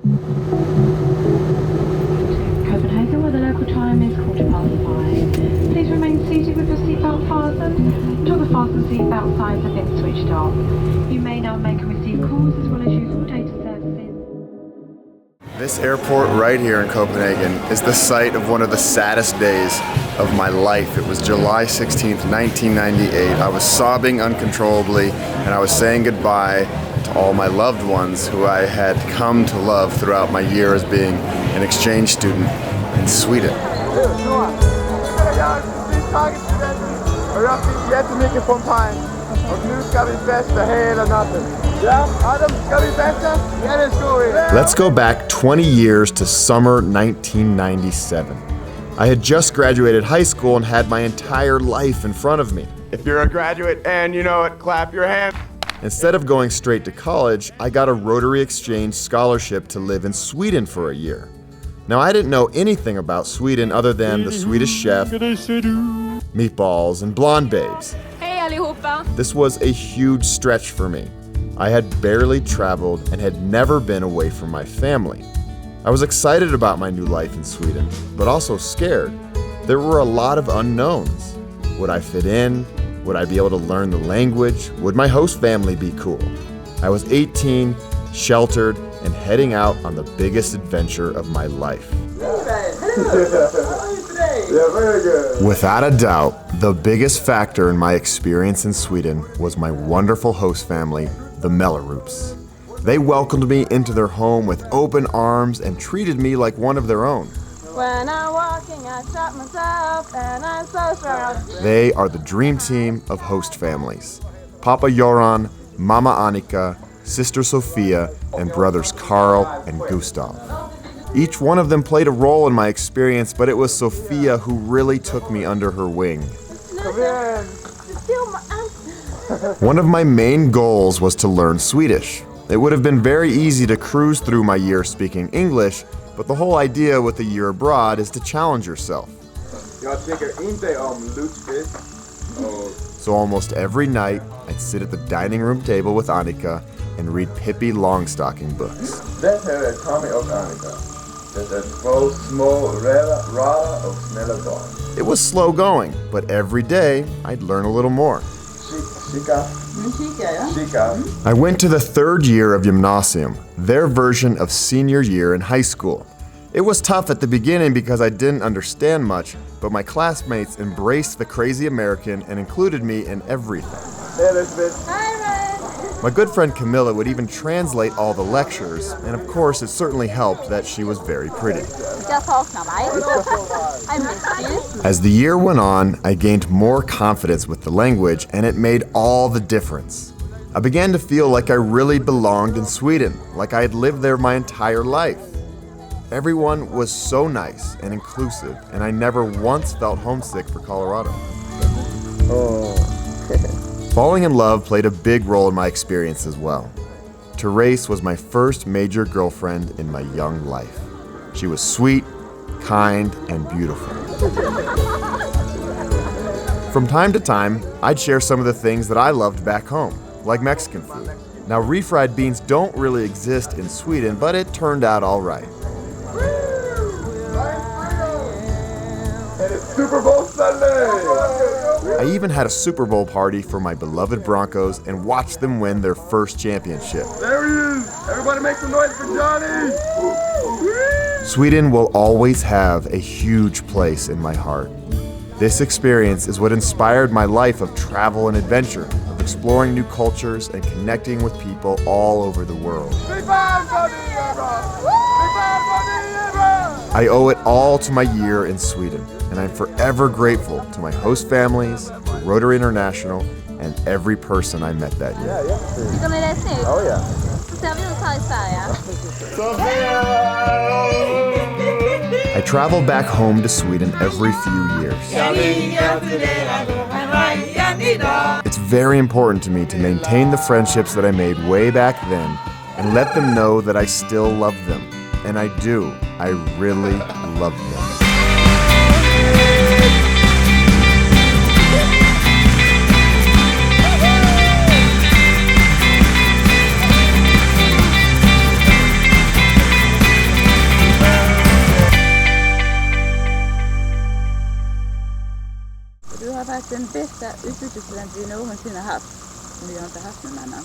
Copenhagen, where the local time is 5:15. Please remain seated with your seatbelt fastened until the fasten seatbelt signs have been switched off. You may now make and receive calls as well as use all data services. This airport right here in Copenhagen is the site of one of the saddest days of my life. It was July 16th, 1998. I was sobbing uncontrollably and I was saying goodbye to all my loved ones who I had come to love throughout my year as being an exchange student in Sweden. Let's go back 20 years to summer 1997. I had just graduated high school and had my entire life in front of me. If you're a graduate and you know it, clap your hands. Instead of going straight to college, I got a Rotary Exchange scholarship to live in Sweden for a year. Now, I didn't know anything about Sweden other than the Swedish chef, meatballs, and blonde babes. Hej allihopa! This was a huge stretch for me. I had barely traveled and had never been away from my family. I was excited about my new life in Sweden, but also scared. There were a lot of unknowns. Would I fit in? Would I be able to learn the language? Would my host family be cool? I was 18, sheltered, and heading out on the biggest adventure of my life. Without a doubt, the biggest factor in my experience in Sweden was my wonderful host family, the Mellerups. They welcomed me into their home with open arms and treated me like one of their own. When I'm walking, I shot myself and I'm so strong. They are the dream team of host families. Papa Joran, Mama Annika, Sister Sofia, and brothers Carl and Gustav. Each one of them played a role in my experience, but it was Sofia who really took me under her wing. One of my main goals was to learn Swedish. It would have been very easy to cruise through my year speaking English, but the whole idea with a year abroad is to challenge yourself. So almost every night, I'd sit at the dining room table with Annika and read Pippi Longstocking books. It was slow going, but every day I'd learn a little more. I went to the third year of gymnasium, their version of senior year in high school. It was tough at the beginning because I didn't understand much, but my classmates embraced the crazy American and included me in everything. My good friend Camilla would even translate all the lectures, and of course it certainly helped that she was very pretty. As the year went on, I gained more confidence with the language, and it made all the difference. I began to feel like I really belonged in Sweden, like I had lived there my entire life. Everyone was so nice and inclusive, and I never once felt homesick for Colorado. Falling in love played a big role in my experience as well. Therese was my first major girlfriend in my young life. She was sweet, kind, and beautiful. From time to time, I'd share some of the things that I loved back home, like Mexican food. Now, refried beans don't really exist in Sweden, but it turned out all right. Super Bowl Sunday! I even had a Super Bowl party for my beloved Broncos and watched them win their first championship. There he is! Everybody make some noise for Johnny! Sweden will always have a huge place in my heart. This experience is what inspired my life of travel and adventure, of exploring new cultures and connecting with people all over the world. I owe it all to my year in Sweden, and I'm forever grateful to my host families, to Rotary International, and every person I met that year. Tycker ni det är snyggt? Oh yeah. Så ser vi ut här i Sverige. I travel back home to Sweden every few years. It's very important to me to maintain the friendships that I made way back then and let them know that I still love them. And I do. I really love them. Du har varit den bästa utbytesstudent vi någonsin har haft. Men vi har inte haft någon annan.